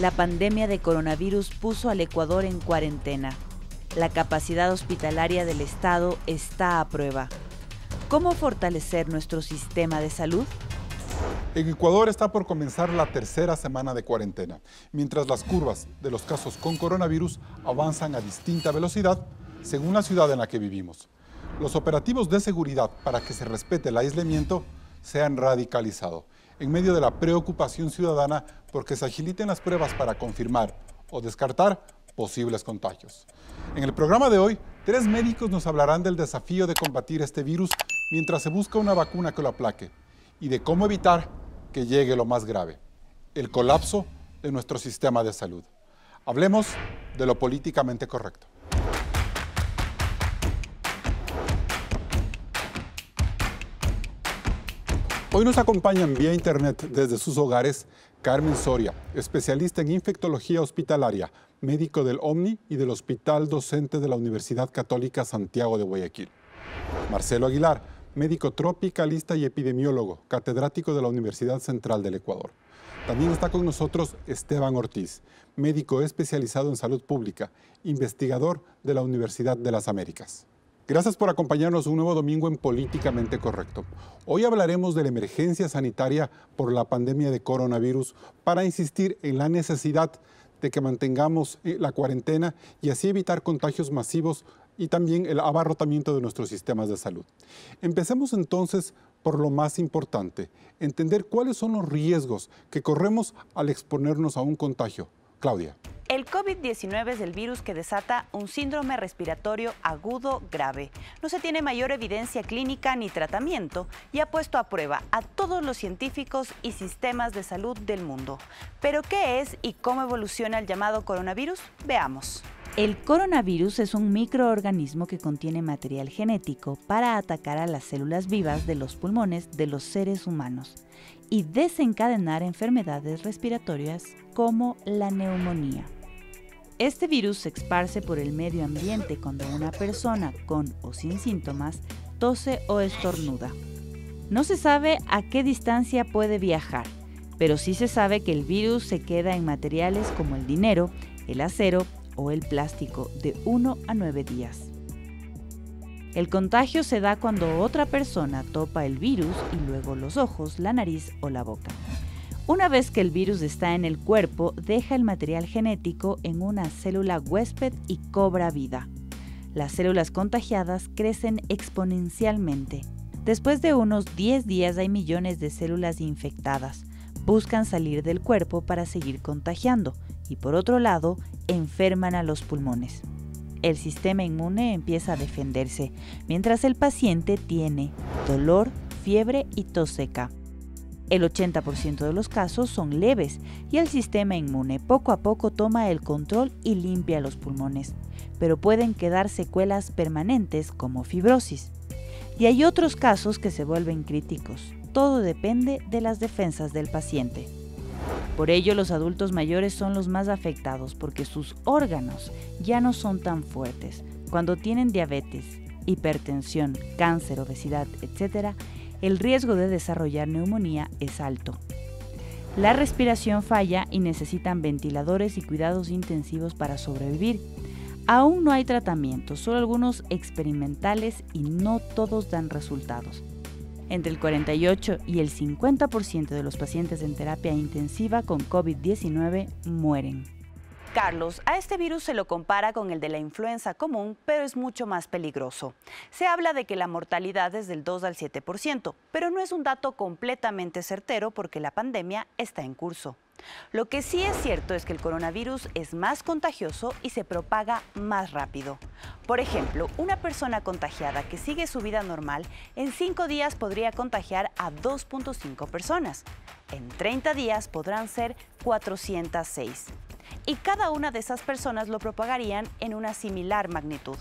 La pandemia de coronavirus puso al Ecuador en cuarentena. La capacidad hospitalaria del Estado está a prueba. ¿Cómo fortalecer nuestro sistema de salud? En Ecuador está por comenzar la tercera semana de cuarentena, mientras las curvas de los casos con coronavirus avanzan a distinta velocidad según la ciudad en la que vivimos. Los operativos de seguridad para que se respete el aislamiento se han radicalizado en medio de la preocupación ciudadana porque se agiliten las pruebas para confirmar o descartar posibles contagios. En el programa de hoy, 3 médicos nos hablarán del desafío de combatir este virus mientras se busca una vacuna que lo aplaque y de cómo evitar que llegue lo más grave, el colapso de nuestro sistema de salud. Hablemos de lo políticamente correcto. Hoy nos acompañan vía internet desde sus hogares Carmen Soria, especialista en infectología hospitalaria, médico del OMNI y del Hospital Docente de la Universidad Católica Santiago de Guayaquil. Marcelo Aguilar, médico tropicalista y epidemiólogo, catedrático de la Universidad Central del Ecuador. También está con nosotros Esteban Ortiz, médico especializado en salud pública, investigador de la Universidad de las Américas. Gracias por acompañarnos un nuevo domingo en Políticamente Correcto. Hoy hablaremos de la emergencia sanitaria por la pandemia de coronavirus para insistir en la necesidad de que mantengamos la cuarentena y así evitar contagios masivos y también el abarrotamiento de nuestros sistemas de salud. Empecemos entonces por lo más importante, entender cuáles son los riesgos que corremos al exponernos a un contagio. Claudia. El COVID-19 es el virus que desata un síndrome respiratorio agudo grave. No se tiene mayor evidencia clínica ni tratamiento y ha puesto a prueba a todos los científicos y sistemas de salud del mundo. ¿Pero qué es y cómo evoluciona el llamado coronavirus? Veamos. El coronavirus es un microorganismo que contiene material genético para atacar a las células vivas de los pulmones de los seres humanos y desencadenar enfermedades respiratorias como la neumonía. Este virus se esparce por el medio ambiente cuando una persona con o sin síntomas tose o estornuda. No se sabe a qué distancia puede viajar, pero sí se sabe que el virus se queda en materiales como el dinero, el acero o el plástico de 1 a 9 días. El contagio se da cuando otra persona topa el virus y luego los ojos, la nariz o la boca. Una vez que el virus está en el cuerpo, deja el material genético en una célula huésped y cobra vida. Las células contagiadas crecen exponencialmente. Después de unos 10 días hay millones de células infectadas. Buscan salir del cuerpo para seguir contagiando y por otro lado, enferman a los pulmones. El sistema inmune empieza a defenderse, mientras el paciente tiene dolor, fiebre y tos seca. El 80% de los casos son leves y el sistema inmune poco a poco toma el control y limpia los pulmones, pero pueden quedar secuelas permanentes como fibrosis. Y hay otros casos que se vuelven críticos. Todo depende de las defensas del paciente. Por ello, los adultos mayores son los más afectados porque sus órganos ya no son tan fuertes. Cuando tienen diabetes, hipertensión, cáncer, obesidad, etc., el riesgo de desarrollar neumonía es alto. La respiración falla y necesitan ventiladores y cuidados intensivos para sobrevivir. Aún no hay tratamiento, solo algunos experimentales y no todos dan resultados. Entre el 48 y el 50% de los pacientes en terapia intensiva con COVID-19 mueren. Carlos, a este virus se lo compara con el de la influenza común, pero es mucho más peligroso. Se habla de que la mortalidad es del 2 al 7%, pero no es un dato completamente certero porque la pandemia está en curso. Lo que sí es cierto es que el coronavirus es más contagioso y se propaga más rápido. Por ejemplo, una persona contagiada que sigue su vida normal, en 5 días podría contagiar a 2.5 personas. En 30 días podrán ser 406. Y cada una de esas personas lo propagarían en una similar magnitud.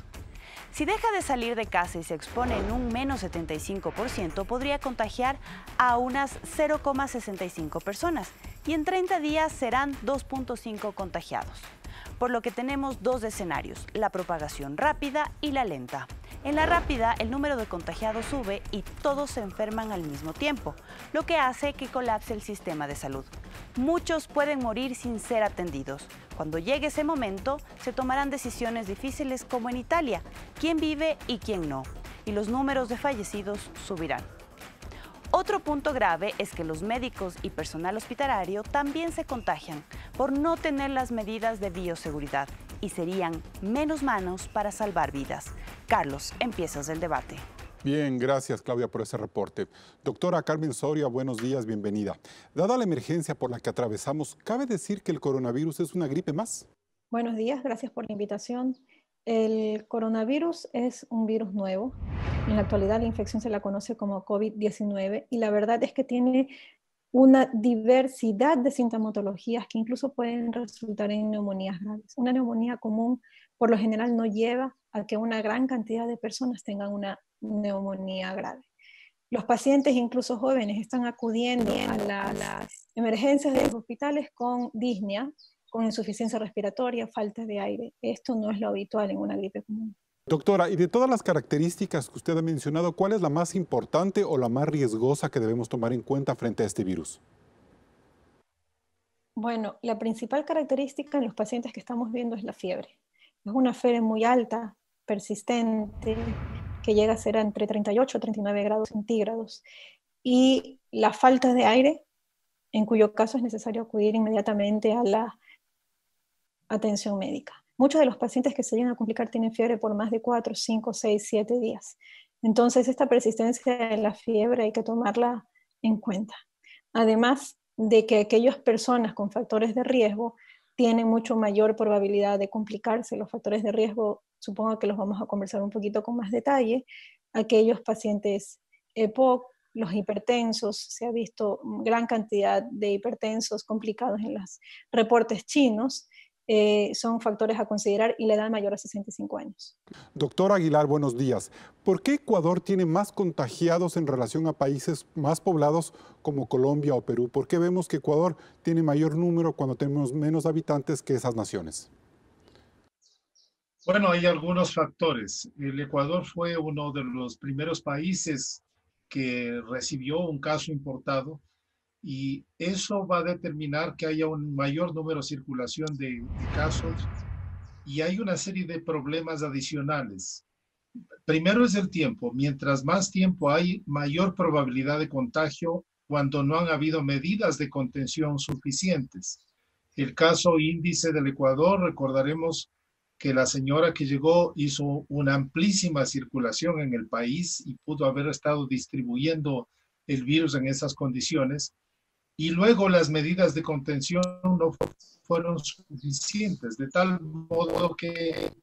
Si deja de salir de casa y se expone en un menos 75%, podría contagiar a unas 0,65 personas y en 30 días serán 2.5 contagiados. Por lo que tenemos dos escenarios, la propagación rápida y la lenta. En la rápida, el número de contagiados sube y todos se enferman al mismo tiempo, lo que hace que colapse el sistema de salud. Muchos pueden morir sin ser atendidos. Cuando llegue ese momento, se tomarán decisiones difíciles como en Italia, quién vive y quién no, y los números de fallecidos subirán. Otro punto grave es que los médicos y personal hospitalario también se contagian por no tener las medidas de bioseguridad y serían menos manos para salvar vidas. Carlos, empiezas el debate. Bien, gracias Claudia por ese reporte. Doctora Carmen Soria, buenos días, bienvenida. Dada la emergencia por la que atravesamos, ¿cabe decir que el coronavirus es una gripe más? Buenos días, gracias por la invitación. El coronavirus es un virus nuevo. En la actualidad la infección se la conoce como COVID-19 y la verdad es que tiene una diversidad de sintomatologías que incluso pueden resultar en neumonías graves. Una neumonía común por lo general no lleva a que una gran cantidad de personas tengan una neumonía grave. Los pacientes, incluso jóvenes, están acudiendo a las emergencias de los hospitales con disnea, con insuficiencia respiratoria, falta de aire. Esto no es lo habitual en una gripe común. Doctora, y de todas las características que usted ha mencionado, ¿cuál es la más importante o la más riesgosa que debemos tomar en cuenta frente a este virus? Bueno, la principal característica en los pacientes que estamos viendo es la fiebre. Es una fiebre muy alta, persistente, que llega a ser entre 38 y 39 grados centígrados. Y la falta de aire, en cuyo caso es necesario acudir inmediatamente a la atención médica. Muchos de los pacientes que se llegan a complicar tienen fiebre por más de 4, 5, 6, 7 días. Entonces, esta persistencia de la fiebre hay que tomarla en cuenta. Además de que aquellas personas con factores de riesgo tienen mucho mayor probabilidad de complicarse. Los factores de riesgo, supongo que los vamos a conversar un poquito con más detalle. Aquellos pacientes EPOC, los hipertensos, se ha visto gran cantidad de hipertensos complicados en los reportes chinos. Son factores a considerar y la edad mayor a 65 años. Doctor Aguilar, buenos días. ¿Por qué Ecuador tiene más contagiados en relación a países más poblados como Colombia o Perú? ¿Por qué vemos que Ecuador tiene mayor número cuando tenemos menos habitantes que esas naciones? Bueno, hay algunos factores. El Ecuador fue uno de los primeros países que recibió un caso importado y eso va a determinar que haya un mayor número de circulación de casos y hay una serie de problemas adicionales. Primero es el tiempo. Mientras más tiempo hay, mayor probabilidad de contagio cuando no han habido medidas de contención suficientes. El caso índice del Ecuador, recordaremos que la señora que llegó hizo una amplísima circulación en el país y pudo haber estado distribuyendo el virus en esas condiciones. Y luego las medidas de contención no fueron suficientes, de tal modo que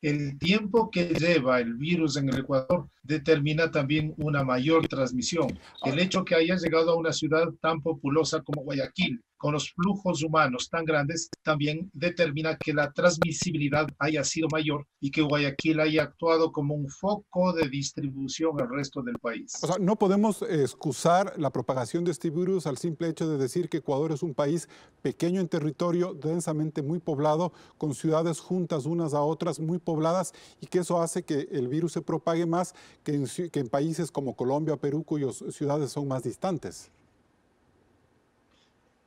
el tiempo que lleva el virus en el Ecuador determina también una mayor transmisión. El hecho que haya llegado a una ciudad tan populosa como Guayaquil, con los flujos humanos tan grandes, también determina que la transmisibilidad haya sido mayor y que Guayaquil haya actuado como un foco de distribución al resto del país. O sea, no podemos excusar la propagación de este virus al simple hecho de decir que Ecuador es un país pequeño en territorio, densamente muy poblado, con ciudades juntas unas a otras, muy pobladas, y que eso hace que el virus se propague más que en países como Colombia o Perú, cuyas ciudades son más distantes.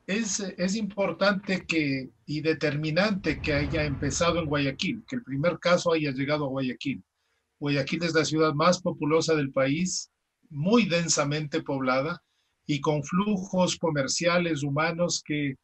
Es importante y determinante que haya empezado en Guayaquil, que el primer caso haya llegado a Guayaquil. Guayaquil es la ciudad más populosa del país, muy densamente poblada y con flujos comerciales humanos que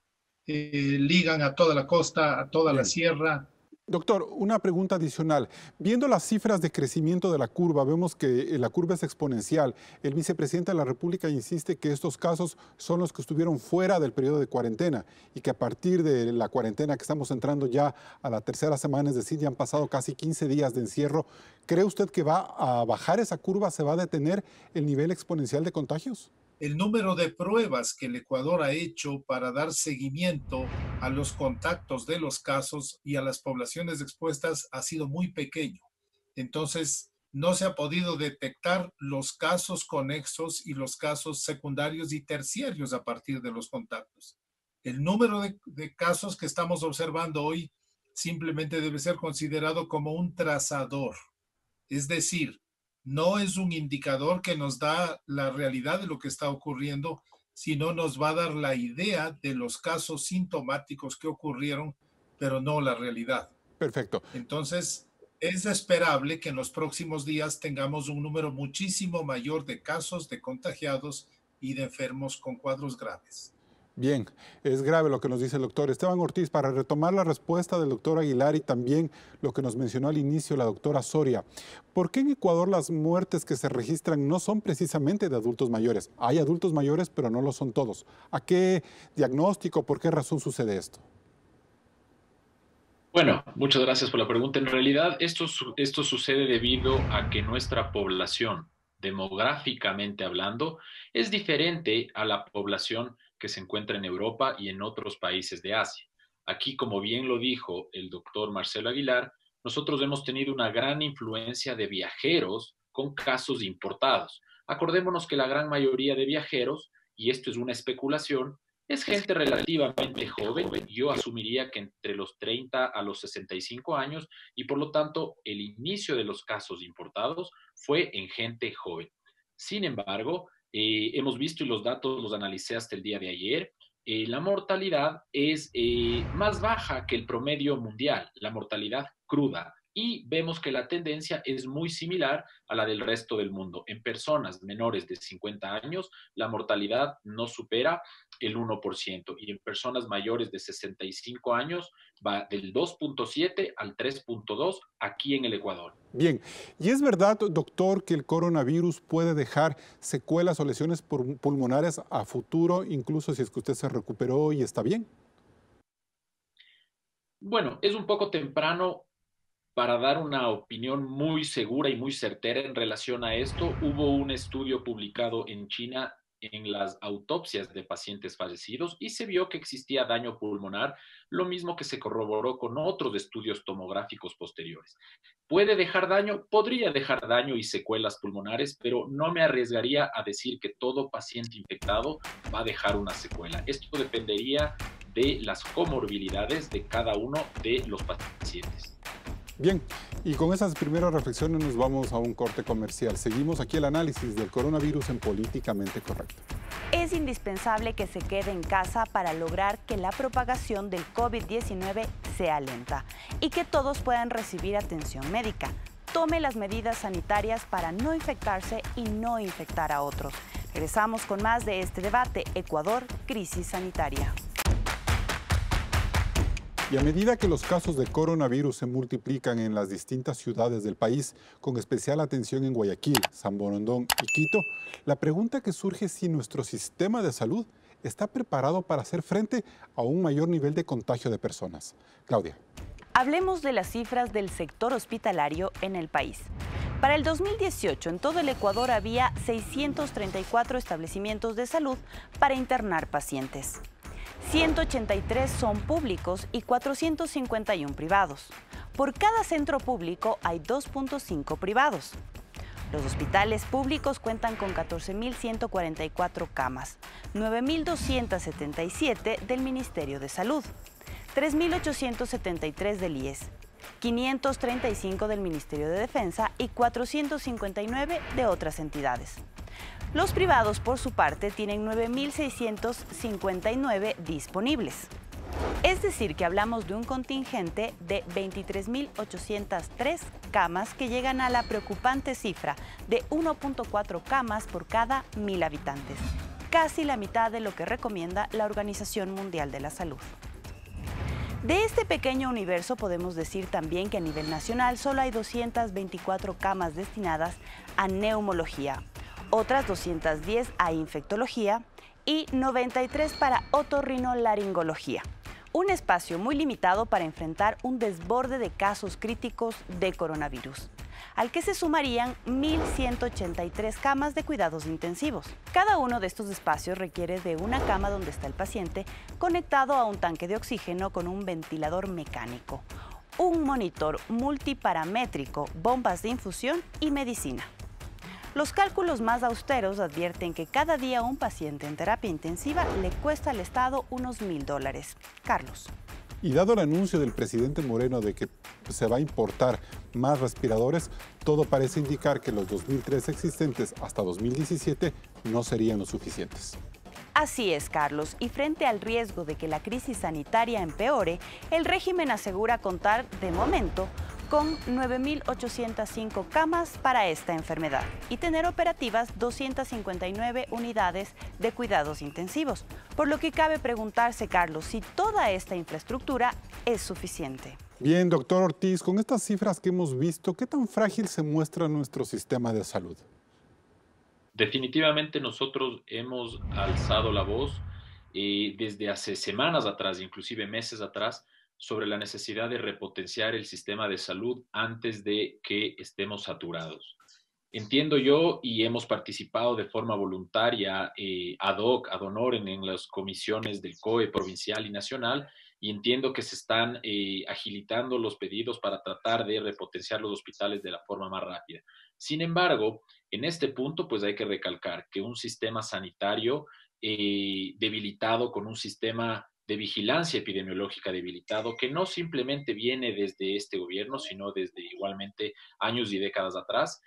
ligan a toda la costa, a toda la sierra. Doctor, una pregunta adicional. Viendo las cifras de crecimiento de la curva, vemos que la curva es exponencial. El vicepresidente de la República insiste que estos casos son los que estuvieron fuera del periodo de cuarentena y que a partir de la cuarentena que estamos entrando ya a la tercera semana, es decir, ya han pasado casi 15 días de encierro. ¿Cree usted que va a bajar esa curva, se va a detener el nivel exponencial de contagios? El número de pruebas que el Ecuador ha hecho para dar seguimiento a los contactos de los casos y a las poblaciones expuestas ha sido muy pequeño. Entonces, no se ha podido detectar los casos conexos y los casos secundarios y terciarios a partir de los contactos. El número de casos que estamos observando hoy simplemente debe ser considerado como un trazador. Es decir, no es un indicador que nos da la realidad de lo que está ocurriendo, sino nos va a dar la idea de los casos sintomáticos que ocurrieron, pero no la realidad. Perfecto. Entonces, es esperable que en los próximos días tengamos un número muchísimo mayor de casos de contagiados y de enfermos con cuadros graves. Bien, es grave lo que nos dice el doctor Esteban Ortiz. Para retomar la respuesta del doctor Aguilar y también lo que nos mencionó al inicio la doctora Soria, ¿por qué en Ecuador las muertes que se registran no son precisamente de adultos mayores? Hay adultos mayores, pero no lo son todos. ¿A qué diagnóstico, por qué razón sucede esto? Bueno, muchas gracias por la pregunta. En realidad, esto sucede debido a que nuestra población, demográficamente hablando, es diferente a la población que se encuentra en Europa y en otros países de Asia. Aquí, como bien lo dijo el doctor Marcelo Aguilar, nosotros hemos tenido una gran influencia de viajeros con casos importados. Acordémonos que la gran mayoría de viajeros, y esto es una especulación, es gente relativamente joven. Yo asumiría que entre los 30 a los 65 años y por lo tanto el inicio de los casos importados fue en gente joven. Sin embargo, hemos visto y los datos los analicé hasta el día de ayer, la mortalidad es más baja que el promedio mundial, la mortalidad cruda. Y vemos que la tendencia es muy similar a la del resto del mundo. En personas menores de 50 años, la mortalidad no supera el 1%. Y en personas mayores de 65 años va del 2.7 al 3.2 aquí en el Ecuador. Bien, ¿y es verdad, doctor, que el coronavirus puede dejar secuelas o lesiones pulmonares a futuro, incluso si es que usted se recuperó y está bien? Bueno, es un poco temprano para dar una opinión muy segura y muy certera en relación a esto. Hubo un estudio publicado en China en las autopsias de pacientes fallecidos y se vio que existía daño pulmonar, lo mismo que se corroboró con otros estudios tomográficos posteriores. ¿Puede dejar daño? Podría dejar daño y secuelas pulmonares, pero no me arriesgaría a decir que todo paciente infectado va a dejar una secuela. Esto dependería de las comorbilidades de cada uno de los pacientes. Bien, y con esas primeras reflexiones nos vamos a un corte comercial. Seguimos aquí el análisis del coronavirus en Políticamente Correcto. Es indispensable que se quede en casa para lograr que la propagación del COVID-19 sea lenta y que todos puedan recibir atención médica. Tome las medidas sanitarias para no infectarse y no infectar a otros. Regresamos con más de este debate. Ecuador, crisis sanitaria. Y a medida que los casos de coronavirus se multiplican en las distintas ciudades del país, con especial atención en Guayaquil, San Borondón y Quito, la pregunta que surge es si nuestro sistema de salud está preparado para hacer frente a un mayor nivel de contagio de personas. Claudia. Hablemos de las cifras del sector hospitalario en el país. Para el 2018, en todo el Ecuador había 634 establecimientos de salud para internar pacientes. 183 son públicos y 451 privados. Por cada centro público hay 2.5 privados. Los hospitales públicos cuentan con 14.144 camas, 9.277 del Ministerio de Salud, 3.873 del IES, 535 del Ministerio de Defensa y 459 de otras entidades. Los privados, por su parte, tienen 9.659 disponibles. Es decir, que hablamos de un contingente de 23.803 camas que llegan a la preocupante cifra de 1.4 camas por cada 1.000 habitantes, casi la mitad de lo que recomienda la Organización Mundial de la Salud. De este pequeño universo podemos decir también que a nivel nacional solo hay 224 camas destinadas a neumología, otras 210 a infectología y 93 para otorrinolaringología. Un espacio muy limitado para enfrentar un desborde de casos críticos de coronavirus, al que se sumarían 1.183 camas de cuidados intensivos. Cada uno de estos espacios requiere de una cama donde está el paciente conectado a un tanque de oxígeno con un ventilador mecánico, un monitor multiparamétrico, bombas de infusión y medicina. Los cálculos más austeros advierten que cada día un paciente en terapia intensiva le cuesta al Estado unos $1.000. Carlos. Y dado el anuncio del presidente Moreno de que se va a importar más respiradores, todo parece indicar que los 2.003 existentes hasta 2017 no serían los suficientes. Así es, Carlos, y frente al riesgo de que la crisis sanitaria empeore, el régimen asegura contar, de momento, con 9.805 camas para esta enfermedad y tener operativas 259 unidades de cuidados intensivos, por lo que cabe preguntarse, Carlos, si toda esta infraestructura es suficiente. Bien, doctor Ortiz, con estas cifras que hemos visto, ¿qué tan frágil se muestra nuestro sistema de salud? Definitivamente nosotros hemos alzado la voz desde hace semanas atrás, inclusive meses atrás, sobre la necesidad de repotenciar el sistema de salud antes de que estemos saturados. Entiendo yo, y hemos participado de forma voluntaria, ad hoc, ad honorem, en las comisiones del COE provincial y nacional, y entiendo que se están agilitando los pedidos para tratar de repotenciar los hospitales de la forma más rápida. Sin embargo, en este punto, pues hay que recalcar que un sistema sanitario debilitado, con un sistema de vigilancia epidemiológica debilitado, que no simplemente viene desde este gobierno, sino desde igualmente años y décadas atrás,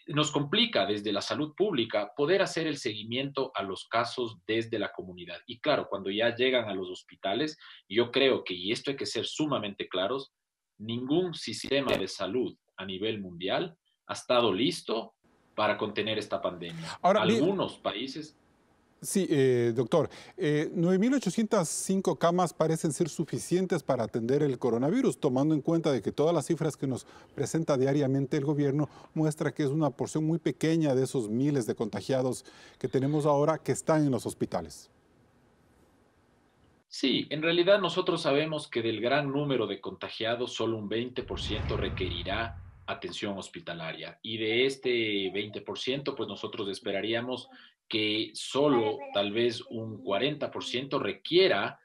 nos complica desde la salud pública poder hacer el seguimiento a los casos desde la comunidad. Y claro, cuando ya llegan a los hospitales, yo creo que, y esto hay que ser sumamente claros, ningún sistema de salud a nivel mundial ha estado listo para contener esta pandemia. Ahora, algunos países... Sí, doctor, 9.805 camas parecen ser suficientes para atender el coronavirus, tomando en cuenta de que todas las cifras que nos presenta diariamente el gobierno muestra que es una porción muy pequeña de esos miles de contagiados que tenemos ahora que están en los hospitales. Sí, en realidad nosotros sabemos que del gran número de contagiados, solo un 20% requerirá atención hospitalaria. Y de este 20%, pues nosotros esperaríamos que solo tal vez un 40% requiera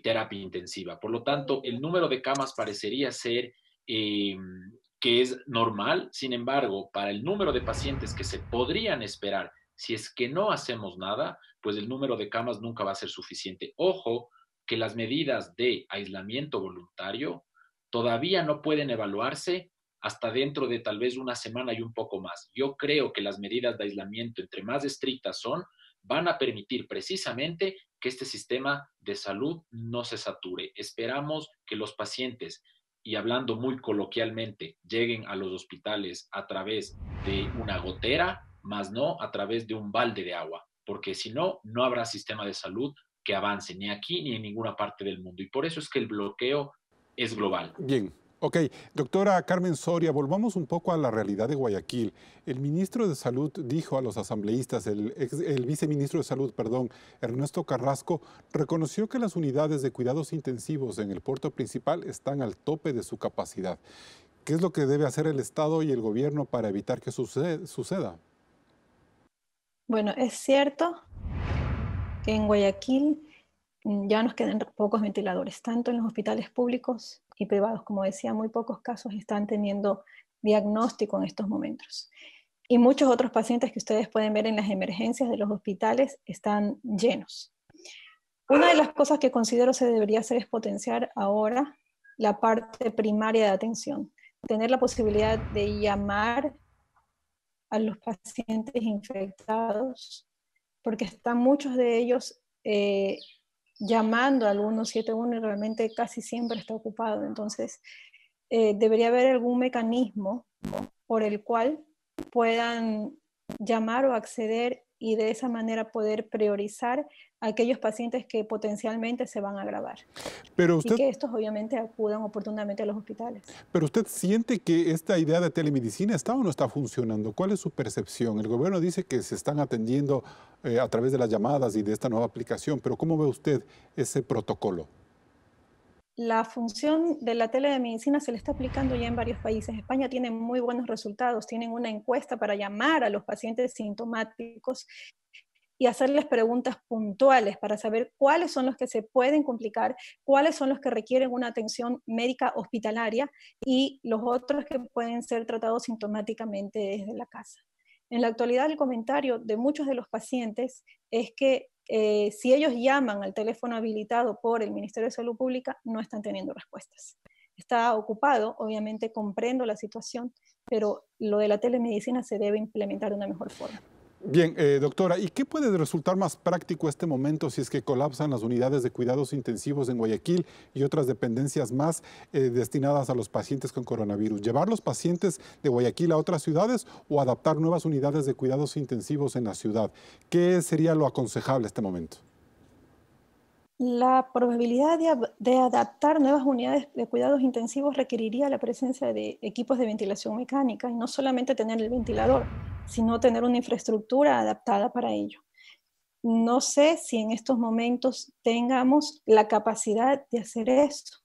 terapia intensiva. Por lo tanto, el número de camas parecería ser que es normal. Sin embargo, para el número de pacientes que se podrían esperar si es que no hacemos nada, pues el número de camas nunca va a ser suficiente. Ojo, que las medidas de aislamiento voluntario todavía no pueden evaluarse hasta dentro de tal vez una semana y un poco más. Yo creo que las medidas de aislamiento, entre más estrictas son, van a permitir precisamente que este sistema de salud no se sature. Esperamos que los pacientes, y hablando muy coloquialmente, lleguen a los hospitales a través de una gotera, más no a través de un balde de agua, porque si no, no habrá sistema de salud que avance ni aquí ni en ninguna parte del mundo. Y por eso es que el bloqueo es global. Bien. Ok, doctora Carmen Soria, volvamos un poco a la realidad de Guayaquil. El ministro de Salud dijo a los asambleístas, el viceministro de Salud, perdón, Ernesto Carrasco, reconoció que las unidades de cuidados intensivos en el puerto principal están al tope de su capacidad. ¿Qué es lo que debe hacer el Estado y el gobierno para evitar que suceda? Bueno, es cierto que en Guayaquil ya nos quedan pocos ventiladores, tanto en los hospitales públicos y privados. Como decía, muy pocos casos están teniendo diagnóstico en estos momentos. Y muchos otros pacientes que ustedes pueden ver en las emergencias de los hospitales están llenos. Una de las cosas que considero se debería hacer es potenciar ahora la parte primaria de atención, tener la posibilidad de llamar a los pacientes infectados, porque están muchos de ellos llamando al 171 y realmente casi siempre está ocupado. Entonces, debería haber algún mecanismo por el cual puedan llamar o acceder y de esa manera poder priorizar a aquellos pacientes que potencialmente se van a agravar. Pero usted, y que estos obviamente acudan oportunamente a los hospitales. Pero usted siente que esta idea de telemedicina está o no está funcionando. ¿Cuál es su percepción? El gobierno dice que se están atendiendo a través de las llamadas y de esta nueva aplicación, pero ¿cómo ve usted ese protocolo? La función de la telemedicina se le está aplicando ya en varios países. España tiene muy buenos resultados, tienen una encuesta para llamar a los pacientes sintomáticos y hacerles preguntas puntuales para saber cuáles son los que se pueden complicar, cuáles son los que requieren una atención médica hospitalaria y los otros que pueden ser tratados sintomáticamente desde la casa. En la actualidad, el comentario de muchos de los pacientes es que si ellos llaman al teléfono habilitado por el Ministerio de Salud Pública, no están teniendo respuestas. Está ocupado, obviamente comprendo la situación, pero lo de la telemedicina se debe implementar de una mejor forma. Bien, doctora, ¿y qué puede resultar más práctico este momento si es que colapsan las unidades de cuidados intensivos en Guayaquil y otras dependencias más destinadas a los pacientes con coronavirus? ¿Llevar los pacientes de Guayaquil a otras ciudades o adaptar nuevas unidades de cuidados intensivos en la ciudad? ¿Qué sería lo aconsejable en este momento? La probabilidad de adaptar nuevas unidades de cuidados intensivos requeriría la presencia de equipos de ventilación mecánica y no solamente tener el ventilador, sino tener una infraestructura adaptada para ello. No sé si en estos momentos tengamos la capacidad de hacer esto.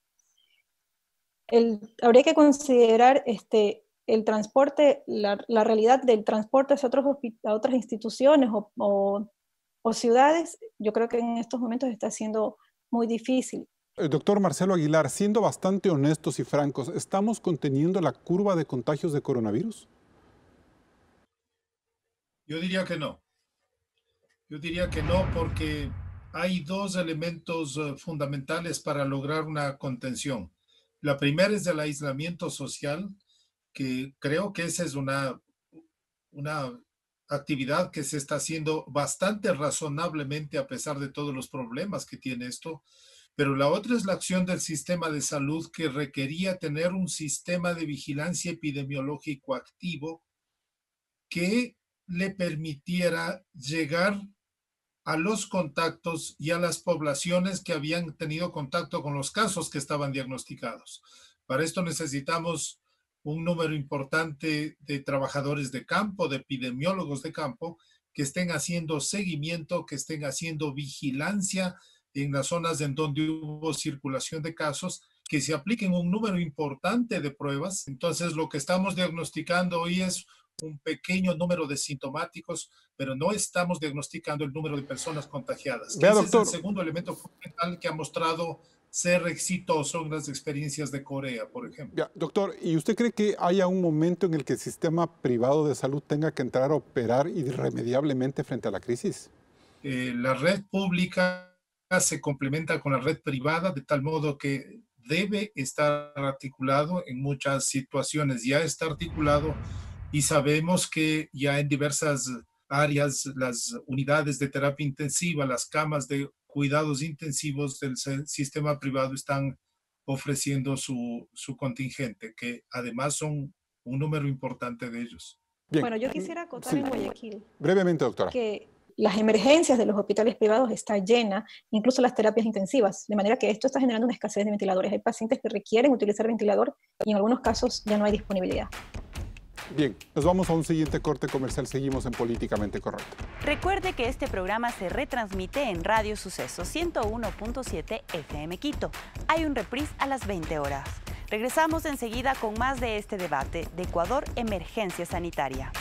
Habría que considerar el transporte, la realidad del transporte hacia a otras instituciones o ciudades. Yo creo que en estos momentos está siendo muy difícil. Doctor Marcelo Aguilar, siendo bastante honestos y francos, ¿estamos conteniendo la curva de contagios de coronavirus? Yo diría que no. Yo diría que no, porque hay dos elementos fundamentales para lograr una contención. La primera es el aislamiento social, que creo que esa es una actividad que se está haciendo bastante razonablemente a pesar de todos los problemas que tiene esto. Pero la otra es la acción del sistema de salud, que requería tener un sistema de vigilancia epidemiológico activo que le permitiera llegar a los contactos y a las poblaciones que habían tenido contacto con los casos que estaban diagnosticados. Para esto necesitamos un número importante de trabajadores de campo, de epidemiólogos de campo, que estén haciendo seguimiento, que estén haciendo vigilancia en las zonas en donde hubo circulación de casos, que se apliquen un número importante de pruebas. Entonces, lo que estamos diagnosticando hoy es un pequeño número de sintomáticos, pero no estamos diagnosticando el número de personas contagiadas. Vea, ese doctor, es el segundo elemento fundamental que ha mostrado ser exitoso en las experiencias de Corea, por ejemplo. ya, doctor, ¿y usted cree que haya un momento en el que el sistema privado de salud tenga que entrar a operar irremediablemente frente a la crisis? La red pública se complementa con la red privada de tal modo que debe estar articulado en muchas situaciones. Ya está articulado y sabemos que ya en diversas áreas las unidades de terapia intensiva, las camas de cuidados intensivos del sistema privado están ofreciendo su contingente, que además son un número importante de ellos. Bien. Bueno, yo quisiera acotar en Guayaquil brevemente, doctora, que las emergencias de los hospitales privados están llenas, incluso las terapias intensivas, de manera que esto está generando una escasez de ventiladores. Hay pacientes que requieren utilizar ventilador y en algunos casos ya no hay disponibilidad. Bien, nos vamos a un siguiente corte comercial. Seguimos en Políticamente Correcto. Recuerde que este programa se retransmite en Radio Suceso 101.7 FM Quito. Hay un reprise a las 20 horas. Regresamos enseguida con más de este debate de Ecuador, emergencia sanitaria.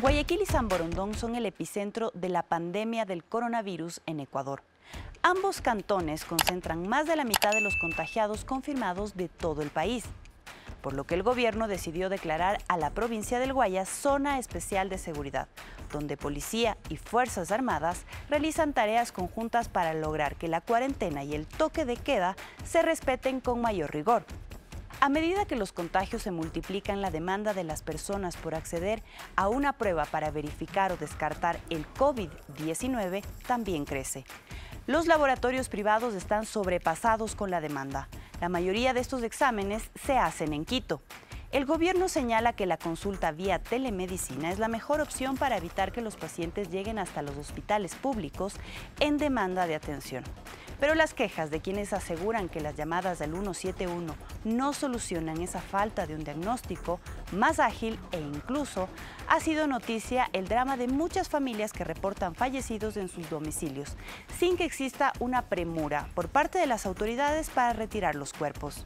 Guayaquil y San Borondón son el epicentro de la pandemia del coronavirus en Ecuador. Ambos cantones concentran más de la mitad de los contagiados confirmados de todo el país, por lo que el gobierno decidió declarar a la provincia del Guayas zona especial de seguridad, donde policía y fuerzas armadas realizan tareas conjuntas para lograr que la cuarentena y el toque de queda se respeten con mayor rigor. A medida que los contagios se multiplican, la demanda de las personas por acceder a una prueba para verificar o descartar el COVID-19 también crece. Los laboratorios privados están sobrepasados con la demanda. La mayoría de estos exámenes se hacen en Quito. El gobierno señala que la consulta vía telemedicina es la mejor opción para evitar que los pacientes lleguen hasta los hospitales públicos en demanda de atención. Pero las quejas de quienes aseguran que las llamadas al 171 no solucionan esa falta de un diagnóstico más ágil e incluso ha sido noticia el drama de muchas familias que reportan fallecidos en sus domicilios, sin que exista una premura por parte de las autoridades para retirar los cuerpos.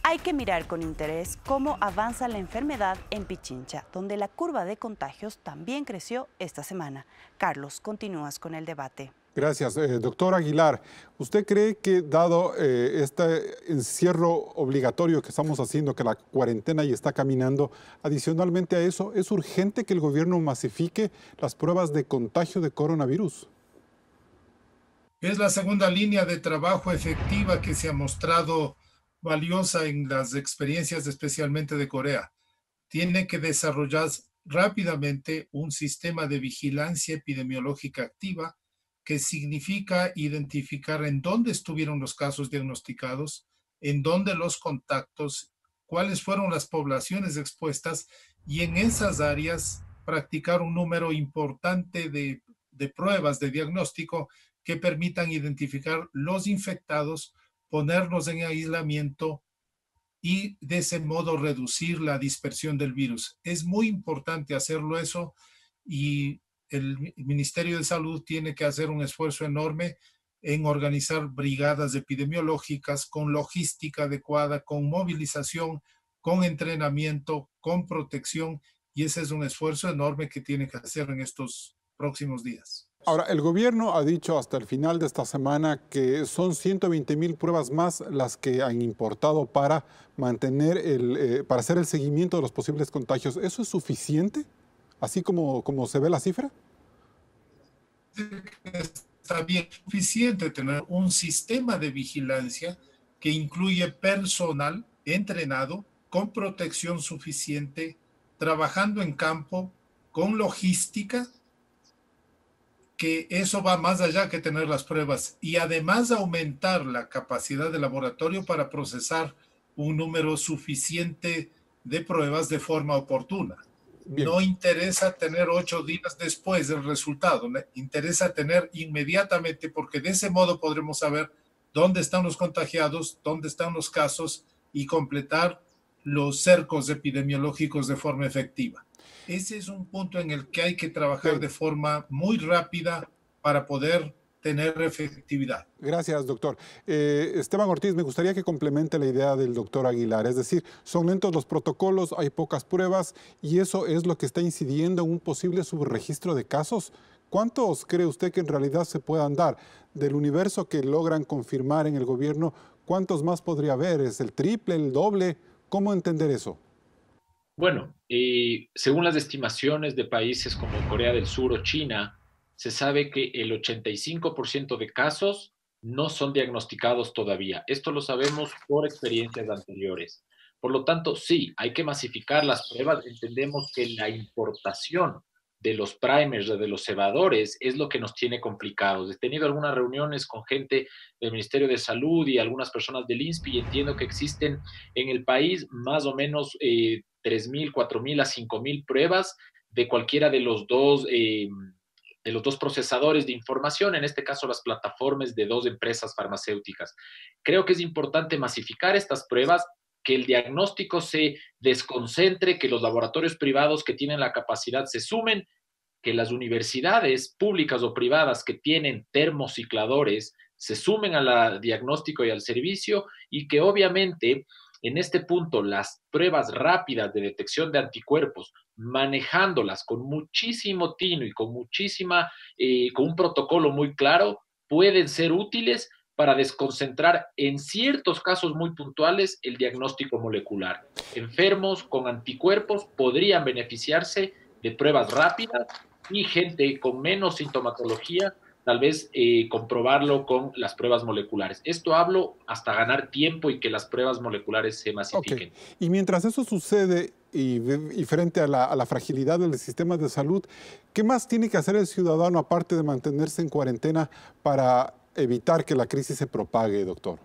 Hay que mirar con interés cómo avanza la enfermedad en Pichincha, donde la curva de contagios también creció esta semana. Carlos, continúas con el debate. Gracias. Doctor Aguilar, ¿usted cree que dado este encierro obligatorio que estamos haciendo, que la cuarentena ya está caminando, adicionalmente a eso, es urgente que el gobierno masifique las pruebas de contagio de coronavirus? Es la segunda línea de trabajo efectiva que se ha mostrado valiosa en las experiencias especialmente de Corea. Tiene que desarrollar rápidamente un sistema de vigilancia epidemiológica activa que significa identificar en dónde estuvieron los casos diagnosticados, en dónde los contactos, cuáles fueron las poblaciones expuestas y en esas áreas practicar un número importante de pruebas de diagnóstico que permitan identificar los infectados, ponerlos en aislamiento y de ese modo reducir la dispersión del virus. Es muy importante hacerlo eso y el Ministerio de Salud tiene que hacer un esfuerzo enorme en organizar brigadas epidemiológicas con logística adecuada, con movilización, con entrenamiento, con protección, y ese es un esfuerzo enorme que tiene que hacer en estos próximos días. Ahora, el gobierno ha dicho hasta el final de esta semana que son 120,000 pruebas más las que han importado para mantener para hacer el seguimiento de los posibles contagios. ¿Eso es suficiente? Así como se ve la cifra. Está bien, suficiente tener un sistema de vigilancia que incluye personal entrenado, con protección suficiente, trabajando en campo, con logística, que eso va más allá que tener las pruebas y además aumentar la capacidad del laboratorio para procesar un número suficiente de pruebas de forma oportuna. Bien. No interesa tener 8 días después del resultado, interesa tener inmediatamente, porque de ese modo podremos saber dónde están los contagiados, dónde están los casos y completar los cercos epidemiológicos de forma efectiva. Ese es un punto en el que hay que trabajar de forma muy rápida para poder tener efectividad. Gracias, doctor. Esteban Ortiz, me gustaría que complemente la idea del doctor Aguilar. Es decir, son lentos los protocolos, hay pocas pruebas y eso es lo que está incidiendo en un posible subregistro de casos. ¿Cuántos cree usted que en realidad se puedan dar? Del universo que logran confirmar en el gobierno, ¿cuántos más podría haber? ¿Es el triple, el doble? ¿Cómo entender eso? Bueno, según las estimaciones de países como Corea del Sur o China, se sabe que el 85% de casos no son diagnosticados todavía. Esto lo sabemos por experiencias anteriores. Por lo tanto, sí, hay que masificar las pruebas. Entendemos que la importación de los primers, de los cebadores, es lo que nos tiene complicados. He tenido algunas reuniones con gente del Ministerio de Salud y algunas personas del INSPI y entiendo que existen en el país más o menos 3,000, 4,000 a 5,000 pruebas de cualquiera de los dos procesadores de información, en este caso las plataformas de 2 empresas farmacéuticas. Creo que es importante masificar estas pruebas, que el diagnóstico se desconcentre, que los laboratorios privados que tienen la capacidad se sumen, que las universidades públicas o privadas que tienen termocicladores se sumen al diagnóstico y al servicio, y que obviamente en este punto las pruebas rápidas de detección de anticuerpos, manejándolas con muchísimo tino y con un protocolo muy claro, pueden ser útiles para desconcentrar en ciertos casos muy puntuales el diagnóstico molecular. Enfermos con anticuerpos podrían beneficiarse de pruebas rápidas y gente con menos sintomatología tal vez comprobarlo con las pruebas moleculares. Esto hablo hasta ganar tiempo y que las pruebas moleculares se masifiquen. Okay. Y mientras eso sucede y frente a la fragilidad del sistema de salud, ¿qué más tiene que hacer el ciudadano aparte de mantenerse en cuarentena para evitar que la crisis se propague, doctor?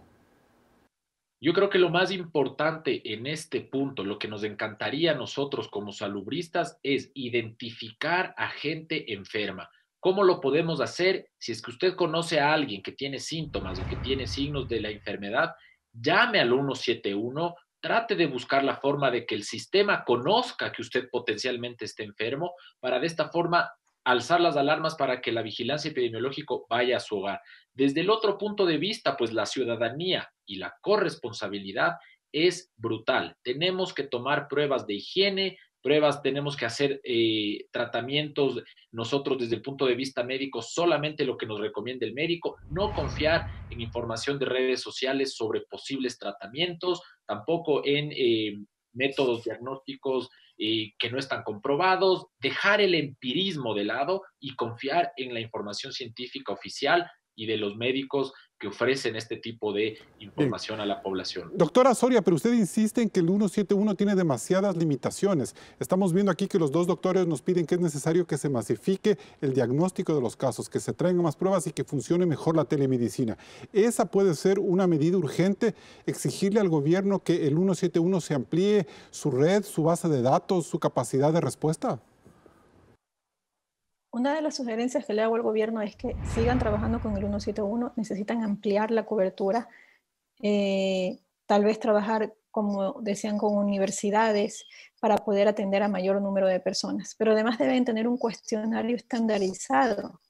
Yo creo que lo más importante en este punto, lo que nos encantaría a nosotros como salubristas, es identificar a gente enferma. ¿Cómo lo podemos hacer? Si es que usted conoce a alguien que tiene síntomas o que tiene signos de la enfermedad, llame al 171, trate de buscar la forma de que el sistema conozca que usted potencialmente esté enfermo, para de esta forma alzar las alarmas para que la vigilancia epidemiológica vaya a su hogar. Desde el otro punto de vista, pues la ciudadanía y la corresponsabilidad es brutal. Tenemos que tomar pruebas de higiene, pruebas, tenemos que hacer tratamientos nosotros desde el punto de vista médico, solamente lo que nos recomienda el médico, no confiar en información de redes sociales sobre posibles tratamientos, tampoco en métodos diagnósticos que no están comprobados, dejar el empirismo de lado y confiar en la información científica oficial y de los médicos que ofrecen este tipo de información a la población. Doctora Soria, pero usted insiste en que el 171 tiene demasiadas limitaciones. Estamos viendo aquí que los dos doctores nos piden que es necesario que se masifique el diagnóstico de los casos, que se traigan más pruebas y que funcione mejor la telemedicina. ¿Esa puede ser una medida urgente? ¿Exigirle al gobierno que el 171 se amplíe su red, su base de datos, su capacidad de respuesta? Una de las sugerencias que le hago al gobierno es que sigan trabajando con el 171, necesitan ampliar la cobertura, tal vez trabajar, como decían, con universidades para poder atender a mayor número de personas, pero además deben tener un cuestionario estandarizado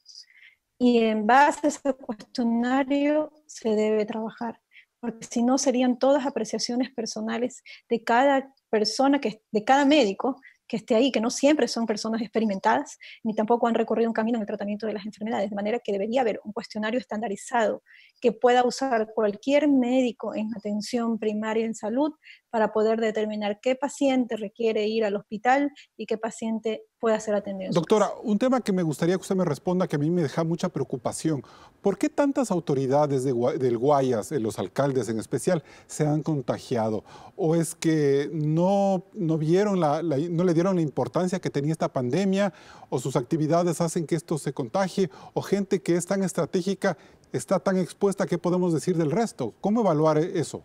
y en base a ese cuestionario se debe trabajar, porque si no serían todas apreciaciones personales de cada persona, de cada médico que esté ahí, que no siempre son personas experimentadas, ni tampoco han recorrido un camino en el tratamiento de las enfermedades, de manera que debería haber un cuestionario estandarizado que pueda usar cualquier médico en atención primaria en salud para poder determinar qué paciente requiere ir al hospital y qué paciente puede ser atendido. Doctora, un tema que me gustaría que usted me responda, que a mí me deja mucha preocupación. ¿Por qué tantas autoridades del Guayas, los alcaldes en especial, se han contagiado? ¿O es que no vieron no le dieron la importancia que tenía esta pandemia? ¿O sus actividades hacen que esto se contagie? ¿O gente que es tan estratégica está tan expuesta? ¿Qué podemos decir del resto? ¿Cómo evaluar eso?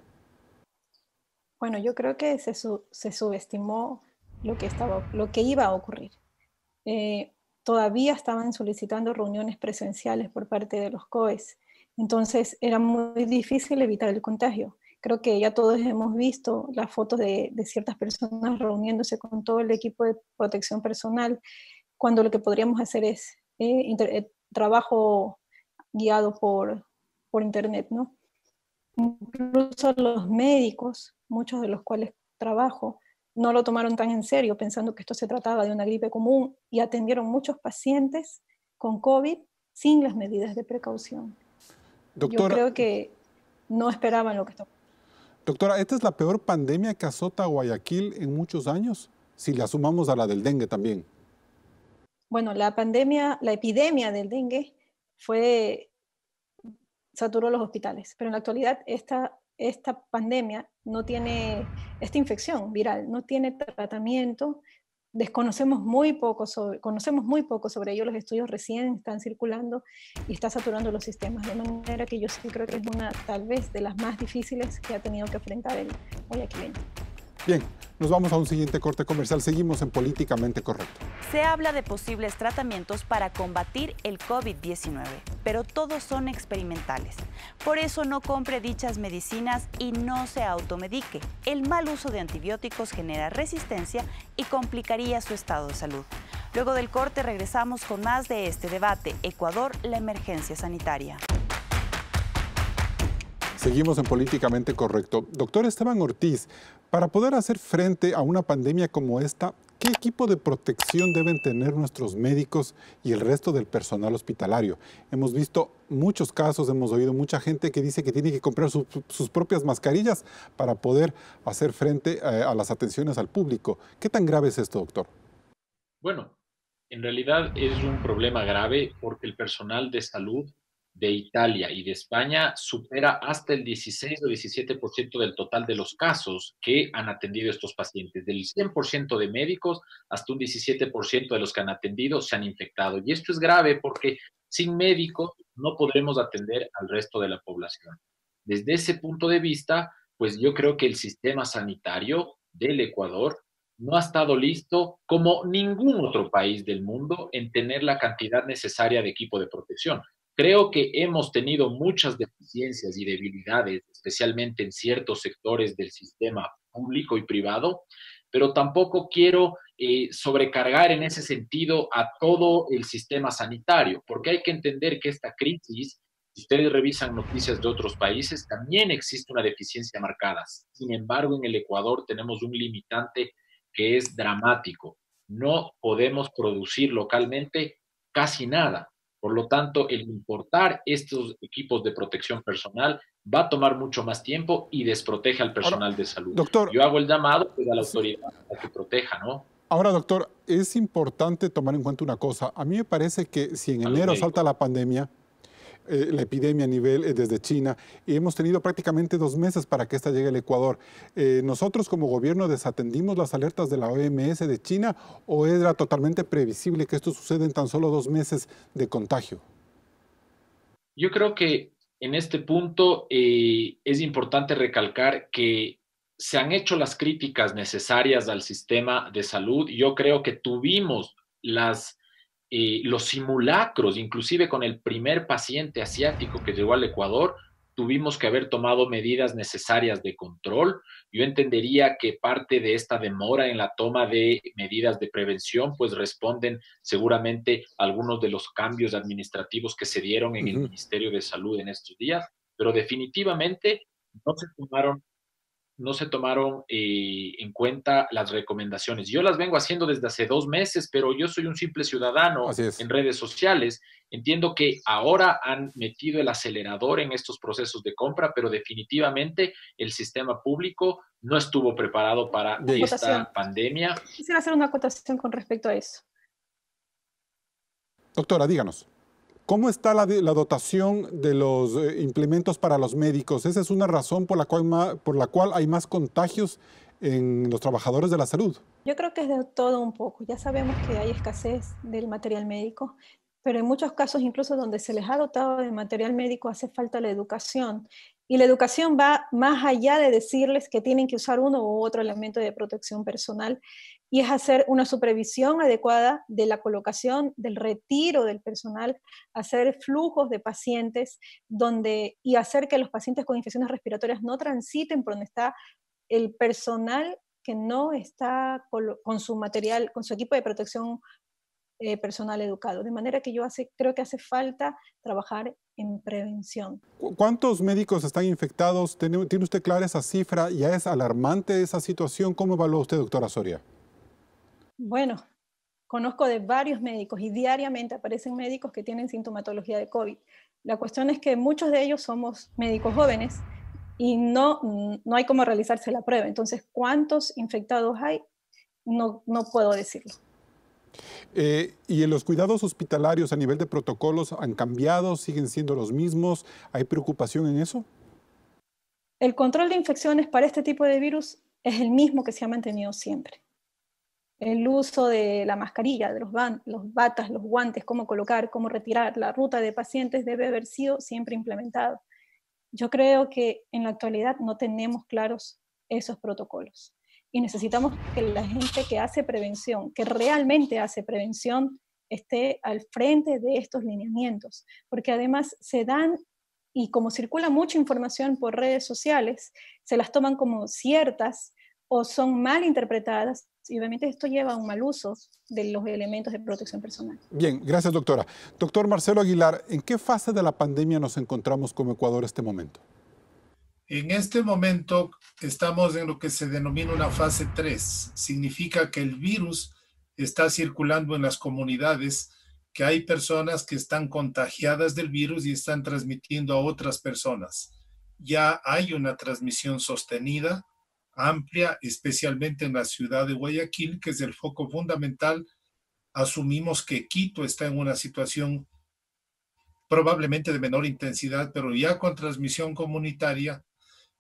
Bueno, yo creo que se subestimó lo que iba a ocurrir. Todavía estaban solicitando reuniones presenciales por parte de los COEs, entonces era muy difícil evitar el contagio. Creo que ya todos hemos visto las fotos de ciertas personas reuniéndose con todo el equipo de protección personal, cuando lo que podríamos hacer es trabajo guiado por internet, ¿no? Incluso los médicos, muchos de los cuales trabajo, no lo tomaron tan en serio, pensando que esto se trataba de una gripe común y atendieron muchos pacientes con COVID sin las medidas de precaución. Doctora, yo creo que no esperaban lo que estaba. Doctora, ¿esta es la peor pandemia que azota a Guayaquil en muchos años? Si la sumamos a la del dengue también. Bueno, la epidemia del dengue saturó los hospitales, pero en la actualidad esta pandemia no tiene, esta infección viral no tiene tratamiento, conocemos muy poco sobre ello, los estudios recién están circulando y está saturando los sistemas, de manera que yo sí creo que es una tal vez de las más difíciles que ha tenido que enfrentar el guayaquileño. Bien, nos vamos a un siguiente corte comercial. Seguimos en Políticamente Correcto. Se habla de posibles tratamientos para combatir el COVID-19, pero todos son experimentales. Por eso no compre dichas medicinas y no se automedique. El mal uso de antibióticos genera resistencia y complicaría su estado de salud. Luego del corte regresamos con más de este debate. Ecuador, la emergencia sanitaria. Seguimos en Políticamente Correcto. Doctor Esteban Ortiz, para poder hacer frente a una pandemia como esta, ¿qué equipo de protección deben tener nuestros médicos y el resto del personal hospitalario? Hemos visto muchos casos, hemos oído mucha gente que dice que tiene que comprar sus propias mascarillas para poder hacer frente a las atenciones al público. ¿Qué tan grave es esto, doctor? Bueno, en realidad es un problema grave porque el personal de salud de Italia y de España supera hasta el 16 o 17% del total de los casos que han atendido estos pacientes. Del 100% de médicos, hasta un 17% de los que han atendido se han infectado. Y esto es grave porque sin médicos no podremos atender al resto de la población. Desde ese punto de vista, pues yo creo que el sistema sanitario del Ecuador no ha estado listo, como ningún otro país del mundo, en tener la cantidad necesaria de equipo de protección. Creo que hemos tenido muchas deficiencias y debilidades, especialmente en ciertos sectores del sistema público y privado, pero tampoco quiero sobrecargar en ese sentido a todo el sistema sanitario, porque hay que entender que esta crisis, si ustedes revisan noticias de otros países, también existe una deficiencia marcada. Sin embargo, en el Ecuador tenemos un limitante que es dramático. No podemos producir localmente casi nada. Por lo tanto, el importar estos equipos de protección personal va a tomar mucho más tiempo y desprotege al Ahora, personal de salud. doctor, Yo hago el llamado pues, a la sí, autoridad a que proteja, ¿no? ahora, doctor, es importante tomar en cuenta una cosa. A mí me parece que si en A los enero salta médicos. la pandemia, la epidemia a nivel desde China, y hemos tenido prácticamente 2 meses para que esta llegue al Ecuador. ¿Nosotros como gobierno desatendimos las alertas de la OMS de China o era totalmente previsible que esto suceda en tan solo 2 meses de contagio? Yo creo que en este punto es importante recalcar que se han hecho las críticas necesarias al sistema de salud. Yo creo que tuvimos los simulacros, inclusive con el primer paciente asiático que llegó al Ecuador, tuvimos que haber tomado medidas necesarias de control. Yo entendería que parte de esta demora en la toma de medidas de prevención, pues responden seguramente a algunos de los cambios administrativos que se dieron en el Ujú. Ministerio de Salud en estos días, pero definitivamente no se tomaron no se tomaron en cuenta las recomendaciones. Yo las vengo haciendo desde hace 2 meses, pero yo soy un simple ciudadano Así es. en redes sociales. Entiendo que ahora han metido el acelerador en estos procesos de compra, pero definitivamente el sistema público no estuvo preparado para Bien. Acotación. esta pandemia. Quisiera hacer una acotación con respecto a eso. Doctora, díganos. ¿Cómo está la dotación de los implementos para los médicos? Esa es una razón por la cual hay más contagios en los trabajadores de la salud. Yo creo que es de todo un poco. Ya sabemos que hay escasez del material médico, pero en muchos casos, incluso donde se les ha dotado de material médico, hace falta la educación. Y la educación va más allá de decirles que tienen que usar uno u otro elemento de protección personal, y es hacer una supervisión adecuada de la colocación, del retiro del personal, hacer flujos de pacientes y hacer que los pacientes con infecciones respiratorias no transiten por donde está el personal que no está con su material, con su equipo de protección personal educado. De manera que creo que hace falta trabajar en prevención. ¿Cuántos médicos están infectados? ¿Tiene usted clara esa cifra? ¿Ya es alarmante esa situación? ¿Cómo evalúa usted, doctora Soria? Bueno, conozco de varios médicos y diariamente aparecen médicos que tienen sintomatología de COVID. La cuestión es que muchos de ellos somos médicos jóvenes y no hay cómo realizarse la prueba. Entonces, ¿cuántos infectados hay? No puedo decirlo. ¿Y en los cuidados hospitalarios a nivel de protocolos han cambiado? ¿Siguen siendo los mismos? ¿Hay preocupación en eso? El control de infecciones para este tipo de virus es el mismo que se ha mantenido siempre. El uso de la mascarilla, de los batas, los guantes, cómo colocar, cómo retirar, la ruta de pacientes debe haber sido siempre implementado. Yo creo que en la actualidad no tenemos claros esos protocolos y necesitamos que la gente que hace prevención, que realmente hace prevención, esté al frente de estos lineamientos, porque además se dan, y como circula mucha información por redes sociales, se las toman como ciertas o son mal interpretadas, y obviamente esto lleva a un mal uso de los elementos de protección personal. Bien, gracias, doctora. Doctor Marcelo Aguilar, ¿en qué fase de la pandemia nos encontramos como Ecuador en este momento? En este momento estamos en lo que se denomina una fase 3. Significa que el virus está circulando en las comunidades, que hay personas que están contagiadas del virus y están transmitiendo a otras personas. Ya hay una transmisión sostenida, amplia, especialmente en la ciudad de Guayaquil, que es el foco fundamental. Asumimos que Quito está en una situación probablemente de menor intensidad, pero ya con transmisión comunitaria,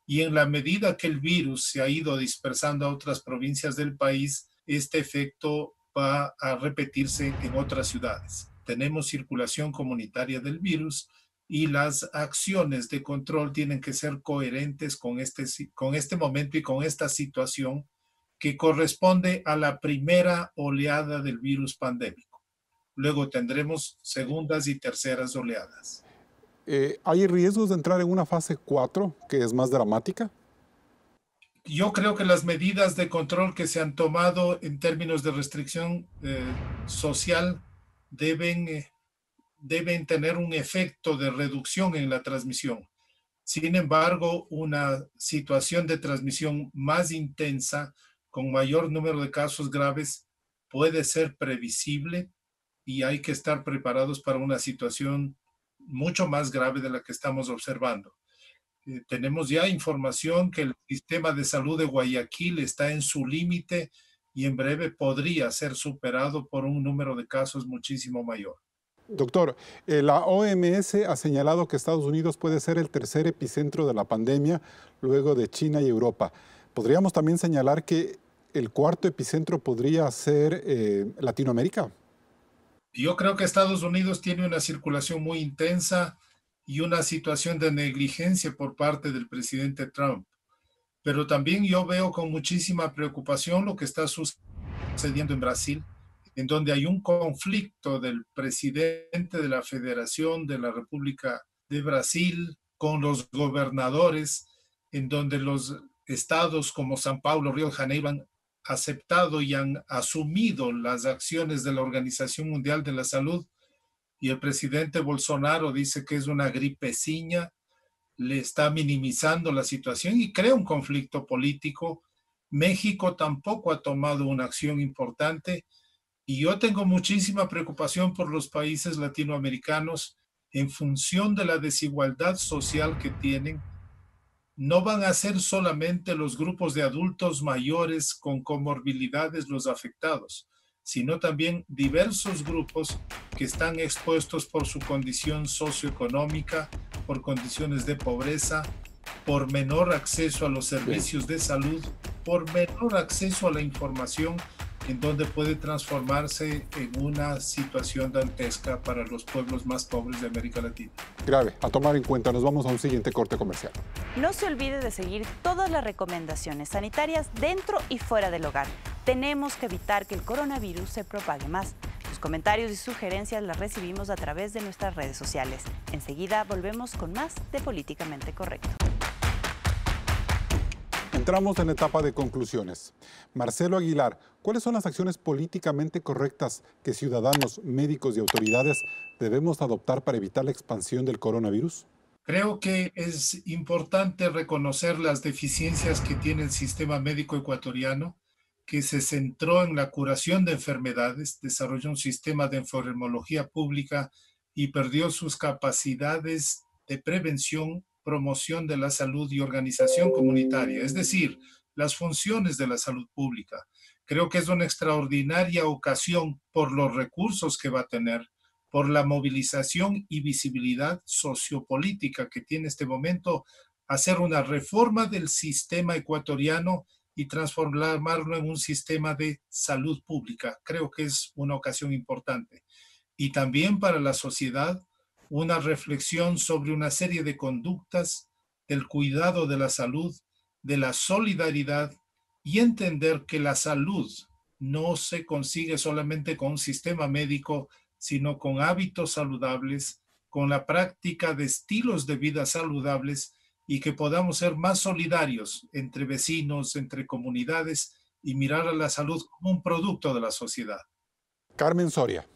y en la medida que el virus se ha ido dispersando a otras provincias del país, este efecto va a repetirse en otras ciudades. Tenemos circulación comunitaria del virus y las acciones de control tienen que ser coherentes con este momento y con esta situación que corresponde a la primera oleada del virus pandémico. Luego tendremos segundas y terceras oleadas. ¿Hay riesgos de entrar en una fase 4 que es más dramática? Yo creo que las medidas de control que se han tomado en términos de restricción social deben tener un efecto de reducción en la transmisión. Sin embargo, una situación de transmisión más intensa con mayor número de casos graves puede ser previsible y hay que estar preparados para una situación mucho más grave de la que estamos observando. Tenemos ya información que el sistema de salud de Guayaquil está en su límite y en breve podría ser superado por un número de casos muchísimo mayor. Doctor, la OMS ha señalado que Estados Unidos puede ser el tercer epicentro de la pandemia luego de China y Europa. ¿Podríamos también señalar que el cuarto epicentro podría ser Latinoamérica? Yo creo que Estados Unidos tiene una circulación muy intensa y una situación de negligencia por parte del presidente Trump. Pero también yo veo con muchísima preocupación lo que está sucediendo en Brasil, en donde hay un conflicto del presidente de la Federación de la República de Brasil con los gobernadores, en donde los estados como São Paulo, Río de Janeiro han aceptado y han asumido las acciones de la Organización Mundial de la Salud, y el presidente Bolsonaro dice que es una gripeciña, le está minimizando la situación y crea un conflicto político. México tampoco ha tomado una acción importante y yo tengo muchísima preocupación por los países latinoamericanos en función de la desigualdad social que tienen. No van a ser solamente los grupos de adultos mayores con comorbilidades los afectados, sino también diversos grupos que están expuestos por su condición socioeconómica, por condiciones de pobreza, por menor acceso a los servicios de salud, por menor acceso a la información, en donde puede transformarse en una situación dantesca para los pueblos más pobres de América Latina. Grave, a tomar en cuenta. Nos vamos a un siguiente corte comercial. No se olvide de seguir todas las recomendaciones sanitarias dentro y fuera del hogar. Tenemos que evitar que el coronavirus se propague más. Sus comentarios y sugerencias las recibimos a través de nuestras redes sociales. Enseguida volvemos con más de Políticamente Correcto. Entramos en la etapa de conclusiones. Marcelo Aguilar, ¿cuáles son las acciones políticamente correctas que ciudadanos, médicos y autoridades debemos adoptar para evitar la expansión del coronavirus? Creo que es importante reconocer las deficiencias que tiene el sistema médico ecuatoriano, que se centró en la curación de enfermedades, desarrolló un sistema de enfermología pública y perdió sus capacidades de prevención, promoción de la salud y organización comunitaria, es decir, las funciones de la salud pública. Creo que es una extraordinaria ocasión por los recursos que va a tener, por la movilización y visibilidad sociopolítica que tiene este momento, hacer una reforma del sistema ecuatoriano y transformarlo en un sistema de salud pública. Creo que es una ocasión importante. Y también para la sociedad, una reflexión sobre una serie de conductas del cuidado de la salud, de la solidaridad y entender que la salud no se consigue solamente con un sistema médico, sino con hábitos saludables, con la práctica de estilos de vida saludables y que podamos ser más solidarios entre vecinos, entre comunidades y mirar a la salud como un producto de la sociedad. Carmen Soria.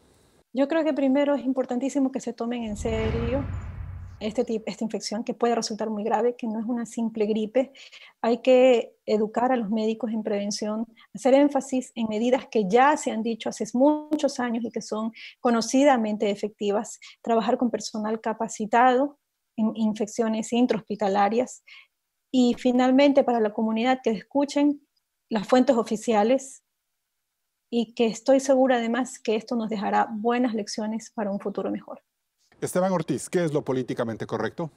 Yo creo que primero es importantísimo que se tomen en serio esta infección que puede resultar muy grave, que no es una simple gripe. Hay que educar a los médicos en prevención, hacer énfasis en medidas que ya se han dicho hace muchos años y que son conocidamente efectivas, trabajar con personal capacitado en infecciones intrahospitalarias y finalmente para la comunidad que escuchen las fuentes oficiales y que estoy segura además que esto nos dejará buenas lecciones para un futuro mejor. Esteban Ortiz, ¿qué es lo políticamente correcto?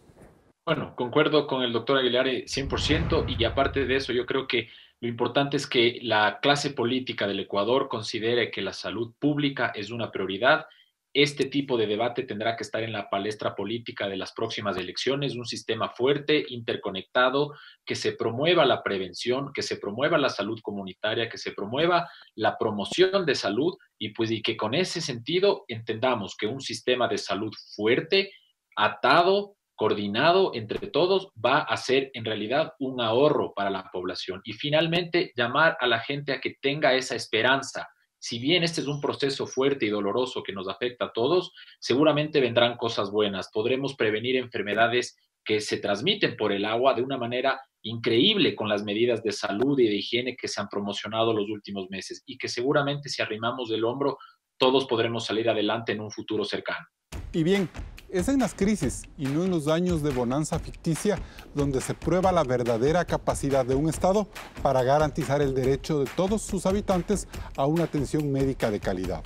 Bueno, concuerdo con el doctor Aguilar 100% y aparte de eso yo creo que lo importante es que la clase política del Ecuador considere que la salud pública es una prioridad. Este tipo de debate tendrá que estar en la palestra política de las próximas elecciones, un sistema fuerte, interconectado, que se promueva la prevención, que se promueva la salud comunitaria, que se promueva la promoción de salud y que con ese sentido entendamos que un sistema de salud fuerte, atado, coordinado entre todos, va a ser en realidad un ahorro para la población. Y finalmente, llamar a la gente a que tenga esa esperanza. Si bien este es un proceso fuerte y doloroso que nos afecta a todos, seguramente vendrán cosas buenas. Podremos prevenir enfermedades que se transmiten por el agua de una manera increíble con las medidas de salud y de higiene que se han promocionado los últimos meses y que seguramente si arrimamos el hombro, todos podremos salir adelante en un futuro cercano. Y bien, es en las crisis y no en los años de bonanza ficticia donde se prueba la verdadera capacidad de un Estado para garantizar el derecho de todos sus habitantes a una atención médica de calidad.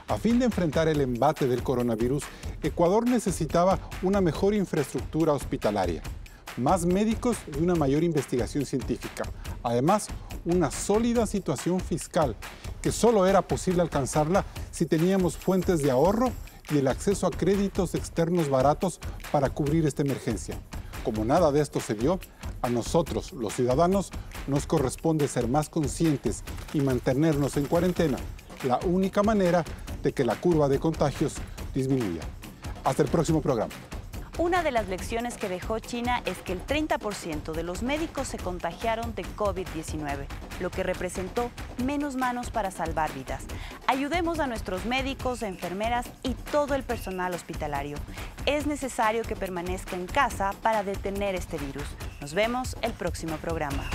A fin de enfrentar el embate del coronavirus, Ecuador necesitaba una mejor infraestructura hospitalaria, más médicos y una mayor investigación científica. Además, una sólida situación fiscal, que solo era posible alcanzarla si teníamos fuentes de ahorro y el acceso a créditos externos baratos para cubrir esta emergencia. Como nada de esto se dio, a nosotros, los ciudadanos, nos corresponde ser más conscientes y mantenernos en cuarentena, la única manera de que la curva de contagios disminuya. Hasta el próximo programa. Una de las lecciones que dejó China es que el 30% de los médicos se contagiaron de COVID-19, lo que representó menos manos para salvar vidas. Ayudemos a nuestros médicos, enfermeras y todo el personal hospitalario. Es necesario que permanezca en casa para detener este virus. Nos vemos el próximo programa.